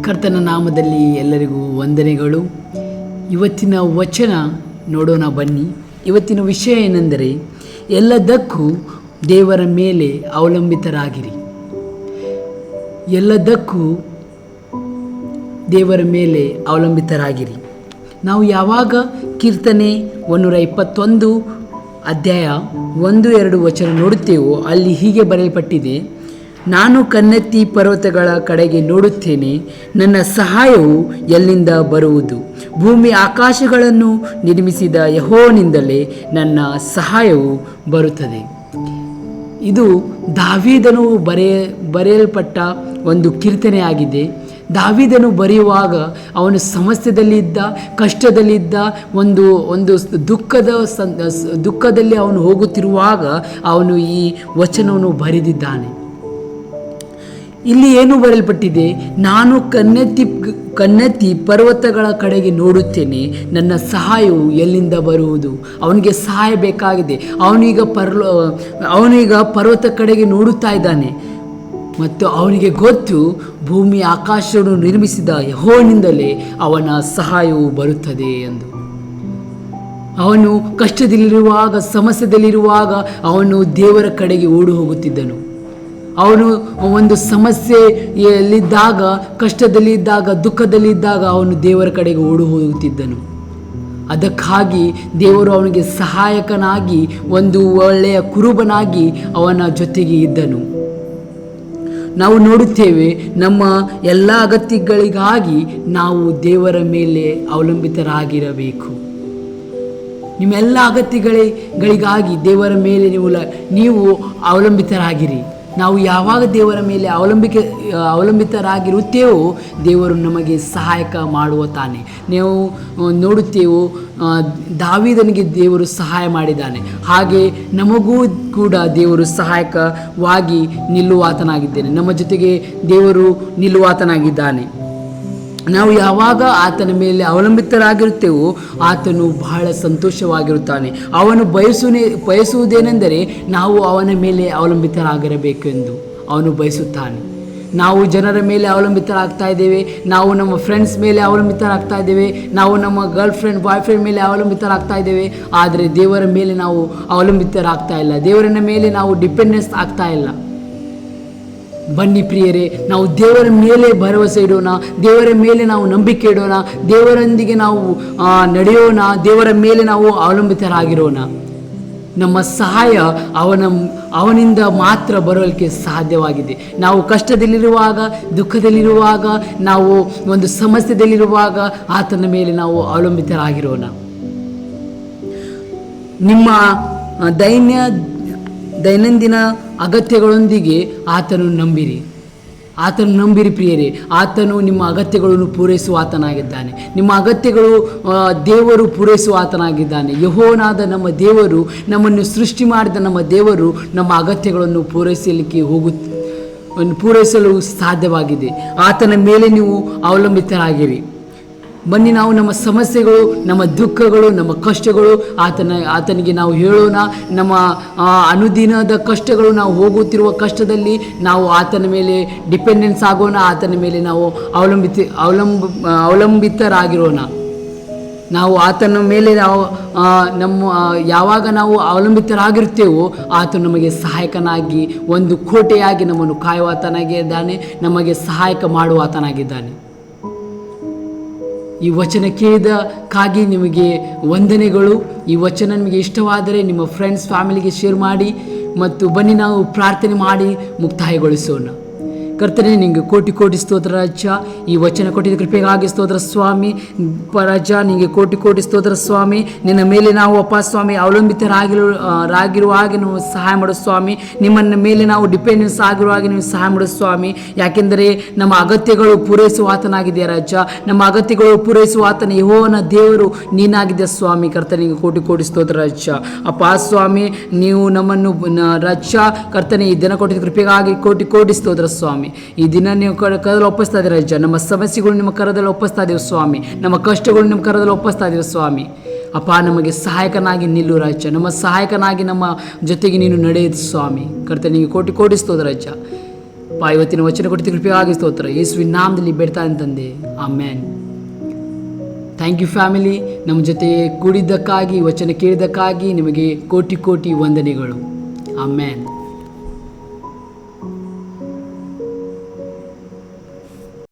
ಕರ್ತನ ನಾಮದಲ್ಲಿ ಎಲ್ಲರಿಗೂ ವಂದನೆಗಳು. ಇವತ್ತಿನ ವಚನ ನೋಡೋಣ ಬನ್ನಿ. ಇವತ್ತಿನ ವಿಷಯ ಏನೆಂದರೆ, ಎಲ್ಲದಕ್ಕೂ ದೇವರ ಮೇಲೆ ಅವಲಂಬಿತರಾಗಿರಿ. ಎಲ್ಲದಕ್ಕೂ ದೇವರ ಮೇಲೆ ಅವಲಂಬಿತರಾಗಿರಿ. ನಾವು ಯಾವಾಗ ಕೀರ್ತನೆ 121 ಅಧ್ಯಾಯ 1-2 ವಚನ ನೋಡುತ್ತೇವೋ ಅಲ್ಲಿ ಹೀಗೆ ಬರೆಯಲ್ಪಟ್ಟಿದೆ, ನಾನು ಕಣ್ಣೆತ್ತಿ ಪರ್ವತಗಳ ಕಡೆಗೆ ನೋಡುತ್ತೇನೆ, ನನ್ನ ಸಹಾಯವು ಎಲ್ಲಿಂದ ಬರುವುದು? ಭೂಮಿ ಆಕಾಶಗಳನ್ನು ನಿರ್ಮಿಸಿದ ಯೆಹೋವನಿಂದಲೇ ನನ್ನ ಸಹಾಯವು ಬರುತ್ತದೆ. ಇದು ದಾವೀದನು ಬರೆಯಲ್ಪಟ್ಟ ಒಂದು ಕೀರ್ತನೆಯಾಗಿದೆ. ದಾವೀದನು ಬರೆಯುವಾಗ ಅವನು ಸಮಸ್ಯೆದಲ್ಲಿದ್ದ, ಕಷ್ಟದಲ್ಲಿದ್ದ, ಒಂದು ದುಃಖದಲ್ಲಿ ಅವನು ಹೋಗುತ್ತಿರುವಾಗ ಅವನು ಈ ವಚನವನ್ನು ಬರೆದಿದ್ದಾನೆ. ಇಲ್ಲಿ ಏನು ಬರೆಯಲ್ಪಟ್ಟಿದೆ? ನಾನು ಕಣ್ಣೆತ್ತಿ ಪರ್ವತಗಳ ಕಡೆಗೆ ನೋಡುತ್ತೇನೆ, ನನ್ನ ಸಹಾಯವು ಎಲ್ಲಿಂದ ಬರುವುದು? ಅವನಿಗೆ ಸಹಾಯ ಬೇಕಾಗಿದೆ. ಅವನೀಗ ಪರ್ವತ ಕಡೆಗೆ ನೋಡುತ್ತಾ ಇದ್ದಾನೆ ಮತ್ತು ಅವನಿಗೆ ಗೊತ್ತು, ಭೂಮಿ ಆಕಾಶವನ್ನು ನಿರ್ಮಿಸಿದ ಯೆಹೋವನಿಂದಲೇ ಅವನ ಸಹಾಯವು ಬರುತ್ತದೆ ಎಂದು. ಅವನು ಕಷ್ಟದಲ್ಲಿರುವಾಗ, ಸಮಸ್ಯೆದಲ್ಲಿರುವಾಗ ಅವನು ದೇವರ ಕಡೆಗೆ ಓಡಿ ಹೋಗುತ್ತಿದ್ದನು. ಅವನು ಒಂದು ಸಮಸ್ಯೆಯಲ್ಲಿದ್ದಾಗ, ಕಷ್ಟದಲ್ಲಿದ್ದಾಗ, ದುಃಖದಲ್ಲಿದ್ದಾಗ ಅವನು ದೇವರ ಕಡೆಗೆ ಓಡಿ ಹೋಗುತ್ತಿದ್ದನು. ಅದಕ್ಕಾಗಿ ದೇವರು ಅವನಿಗೆ ಸಹಾಯಕನಾಗಿ, ಒಂದು ಒಳ್ಳೆಯ ಕುರುಬನಾಗಿ ಅವನ ಜೊತೆಗೆ ಇದ್ದನು. ನಾವು ನೋಡುತ್ತೇವೆ, ನಮ್ಮ ಎಲ್ಲ ಅಗತ್ಯಗಳಿಗಾಗಿ ನಾವು ದೇವರ ಮೇಲೆ ಅವಲಂಬಿತರಾಗಿರಬೇಕು. ನಿಮ್ಮ ಎಲ್ಲ ಅಗತ್ಯಗಳಿಗಾಗಿ ದೇವರ ಮೇಲೆ ನೀವು ಅವಲಂಬಿತರಾಗಿರಿ. ನಾವು ಯಾವಾಗ ದೇವರ ಮೇಲೆ ಅವಲಂಬಿತರಾಗಿರುತ್ತೇವೋ ದೇವರು ನಮಗೆ ಸಹಾಯಕ ಮಾಡುವ ತಾನೆ. ನೀವು ನೋಡುತ್ತೇವೆ, ದಾವೀದನಿಗೆ ದೇವರು ಸಹಾಯ ಮಾಡಿದ್ದಾನೆ. ಹಾಗೆ ನಮಗೂ ಕೂಡ ದೇವರು ಸಹಾಯಕವಾಗಿ ನಿಲ್ಲುವಾತನಾಗಿದ್ದೇನೆ. ನಮ್ಮ ಜೊತೆಗೆ ದೇವರು ನಿಲ್ಲುವಾತನಾಗಿದ್ದಾನೆ. ನಾವು ಯಾವಾಗ ಆತನ ಮೇಲೆ ಅವಲಂಬಿತರಾಗಿರುತ್ತೇವೋ ಆತನು ಬಹಳ ಸಂತೋಷವಾಗಿರುತ್ತಾನೆ. ಅವನು ಬಯಸುವುದೇನೆಂದರೆ ನಾವು ಅವನ ಮೇಲೆ ಅವಲಂಬಿತರಾಗಿರಬೇಕೆಂದು ಅವನು ಬಯಸುತ್ತಾನೆ. ನಾವು ಜನರ ಮೇಲೆ ಅವಲಂಬಿತರಾಗ್ತಾ ಇದ್ದೇವೆ, ನಾವು ನಮ್ಮ ಫ್ರೆಂಡ್ಸ್ ಮೇಲೆ ಅವಲಂಬಿತರಾಗ್ತಾ ಇದ್ದೇವೆ, ನಾವು ನಮ್ಮ ಗರ್ಲ್ ಫ್ರೆಂಡ್ ಬಾಯ್ ಫ್ರೆಂಡ್ ಮೇಲೆ ಅವಲಂಬಿತರಾಗ್ತಾ ಇದ್ದೇವೆ. ಆದರೆ ದೇವರ ಮೇಲೆ ನಾವು ಅವಲಂಬಿತರಾಗ್ತಾ ಇಲ್ಲ. ದೇವರನ್ನ ಮೇಲೆ ನಾವು ಡಿಪೆಂಡೆನ್ಸ್ ಆಗ್ತಾ ಇಲ್ಲ. ಬನ್ನಿ ಪ್ರಿಯರೇ, ನಾವು ದೇವರ ಮೇಲೆ ಭರವಸೆ ಇಡೋಣ, ದೇವರ ಮೇಲೆ ನಾವು ನಂಬಿಕೆ ಇಡೋಣ, ದೇವರೊಂದಿಗೆ ನಾವು ನಡೆಯೋಣ, ದೇವರ ಮೇಲೆ ನಾವು ಅವಲಂಬಿತರಾಗಿರೋಣ. ನಮ್ಮ ಸಹಾಯ ಅವನಿಂದ ಮಾತ್ರ ಬರೋಲಿಕ್ಕೆ ಸಾಧ್ಯವಾಗಿದೆ. ನಾವು ಕಷ್ಟದಲ್ಲಿರುವಾಗ, ದುಃಖದಲ್ಲಿರುವಾಗ, ನಾವು ಒಂದು ಸಮಸ್ಯೆದಲ್ಲಿರುವಾಗ ಆತನ ಮೇಲೆ ನಾವು ಅವಲಂಬಿತರಾಗಿರೋಣ. ನಿಮ್ಮ ದೈನಂದಿನ ಅಗತ್ಯಗಳೊಂದಿಗೆ ಆತನು ನಂಬಿರಿ ಪ್ರಿಯರೇ. ಆತನು ನಿಮ್ಮ ಅಗತ್ಯಗಳನ್ನು ಪೂರೈಸುವ ಆತನಾಗಿದ್ದಾನೆ. ನಿಮ್ಮ ಅಗತ್ಯಗಳು ದೇವರು ಪೂರೈಸುವ ಆತನಾಗಿದ್ದಾನೆ. ಯೆಹೋವನಾದ ನಮ್ಮ ದೇವರು, ನಮ್ಮನ್ನು ಸೃಷ್ಟಿ ಮಾಡಿದ ನಮ್ಮ ದೇವರು ನಮ್ಮ ಅಗತ್ಯಗಳನ್ನು ಪೂರೈಸಲು ಸಾಧ್ಯವಾಗಿದೆ. ಆತನ ಮೇಲೆ ನೀವು ಅವಲಂಬಿತರಾಗಿರಿ. ಬನ್ನಿ, ನಾವು ನಮ್ಮ ಸಮಸ್ಯೆಗಳು, ನಮ್ಮ ದುಃಖಗಳು, ನಮ್ಮ ಕಷ್ಟಗಳು ಆತನಿಗೆ ನಾವು ಹೇಳೋಣ. ನಮ್ಮ ಅನುದಿನದ ಕಷ್ಟಗಳು, ನಾವು ಹೋಗುತ್ತಿರುವ ಕಷ್ಟದಲ್ಲಿ ನಾವು ಆತನ ಮೇಲೆ ಡಿಪೆಂಡೆನ್ಸ್ ಆಗೋಣ. ಆತನ ಮೇಲೆ ನಾವು ಅವಲಂಬಿತರಾಗಿರೋಣ. ನಾವು ಆತನ ಮೇಲೆ ಯಾವಾಗ ನಾವು ಅವಲಂಬಿತರಾಗಿರ್ತೇವೋ ಆತನು ನಮಗೆ ಸಹಾಯಕನಾಗಿ, ಒಂದು ಕೋಟೆಯಾಗಿ ನಮ್ಮನ್ನು ಕಾಯುವ ಆತನಾಗಿದ್ದಾನೆ, ನಮಗೆ ಸಹಾಯಕ ಮಾಡುವ ಆತನಾಗಿದ್ದಾನೆ. ಈ ವಚನ ಕೇಳಿದಕ್ಕಾಗಿ ನಿಮಗೆ ವಂದನೆಗಳು. ಈ ವಚನ ನಿಮಗೆ ಇಷ್ಟವಾದರೆ ನಿಮ್ಮ ಫ್ರೆಂಡ್ಸ್, ಫ್ಯಾಮಿಲಿಗೆ ಶೇರ್ ಮಾಡಿ. ಮತ್ತು ಬನ್ನಿ ನಾವು ಪ್ರಾರ್ಥನೆ ಮಾಡಿ ಮುಕ್ತಾಯಗೊಳಿಸೋಣ. ಕರ್ತನೇ, ನಿಮಗೆ ಕೋಟಿ ಕೋಟಿ ಸ್ತೋತ್ರ ರಾಜ. ಈ ವಚನ ಕೊಟ್ಟಿದ್ದ ಕೃಪೆಗಾಗಿ ಸ್ತೋತ್ರ ಸ್ವಾಮಿ. ರಾಜ, ನಿಮಗೆ ಕೋಟಿ ಕೋಟಿ ಸ್ತೋತ್ರ ಸ್ವಾಮಿ. ನಿನ್ನ ಮೇಲೆ ನಾವು ಸ್ವಾಮಿ ಅವಲಂಬಿತರಾಗಿರುವ ಹಾಗೆ ನಾವು ಸಹಾಯ ಮಾಡೋ ಸ್ವಾಮಿ. ನಿಮ್ಮನ್ನ ಮೇಲೆ ನಾವು ಡಿಪೆಂಡೆನ್ಸ್ ಆಗಿರುವ ಹಾಗೆ ನೀವು ಸಹಾಯ ಮಾಡೋ ಸ್ವಾಮಿ. ಯಾಕೆಂದರೆ ನಮ್ಮ ಅಗತ್ಯಗಳು ಪೂರೈಸುವ ಆತನಾಗಿದೆಯಾ ರಾಜ. ನಮ್ಮ ಅಗತ್ಯಗಳು ಪೂರೈಸುವ ಆತನ ಯೆಹೋವನ ದೇವರು ನೀನಾಗಿದೆ ಸ್ವಾಮಿ. ಕರ್ತನಿಗೆ ಕೋಟಿ ಕೋಟಿ ಸ್ತೋತ್ರ ರಾಜ. ಸ್ವಾಮಿ, ನೀವು ನಮ್ಮನ್ನು ರಾಜ ಕರ್ತನೆ ಈ ದಿನ ಕೊಟ್ಟಿದ್ದ ಕೃಪೆಗಾಗಿ ಕೋಟಿ ಕೋಟಿ ಸ್ತೋತ್ರ ಸ್ವಾಮಿ. ಈ ದಿನ ನೀವು ಕರದಲ್ಲಿ ಒಪ್ಪಿಸ್ತಾ ಇದ್ದೀರ ರಾಜ. ನಮ್ಮ ಸಮಸ್ಯೆಗಳು ನಿಮ್ಮ ಕರದಲ್ಲಿ ಒಪ್ಪಿಸ್ತಾ ಇದ್ದೀವಿ ಸ್ವಾಮಿ. ನಮ್ಮ ಕಷ್ಟಗಳು ನಿಮ್ಮ ಕರದಲ್ಲಿ ಒಪ್ಪಿಸ್ತಾ ಇದ್ದೀವಿ ಸ್ವಾಮಿ. ನಮಗೆ ಸಹಾಯಕನಾಗಿ ನಿಲ್ಲು ರಾಜ. ನಮ್ಮ ಸಹಾಯಕನಾಗಿ ನಮ್ಮ ಜೊತೆಗೆ ನೀನು ನಡೆಯಿತು ಸ್ವಾಮಿ. ಕರ್ತನಿಗೆ ಕೋಟಿ ಕೋಟಿ ಸ್ತೋತ್ರ ರಾಜ. ಇವತ್ತಿನ ವಚನ ಕೊಟ್ಟಿದ್ದ ಕೃಪೆಯಾಗಿ ಸ್ತೋತ್ರ. ಯೇಸುವಿನ ನಾಮದಲ್ಲಿ ಬೇಡ್ತಾನೆ ತಂದೆ, ಆಮೇನ್. Thank you family. ನಮ್ಮ ಜೊತೆ ಕೂಡಿದ್ದಕ್ಕಾಗಿ, ವಚನ ಕೇಳಿದ್ದಕ್ಕಾಗಿ ನಿಮಗೆ ಕೋಟಿ ಕೋಟಿ ವಂದನೆಗಳು. ಆಮೇನ್.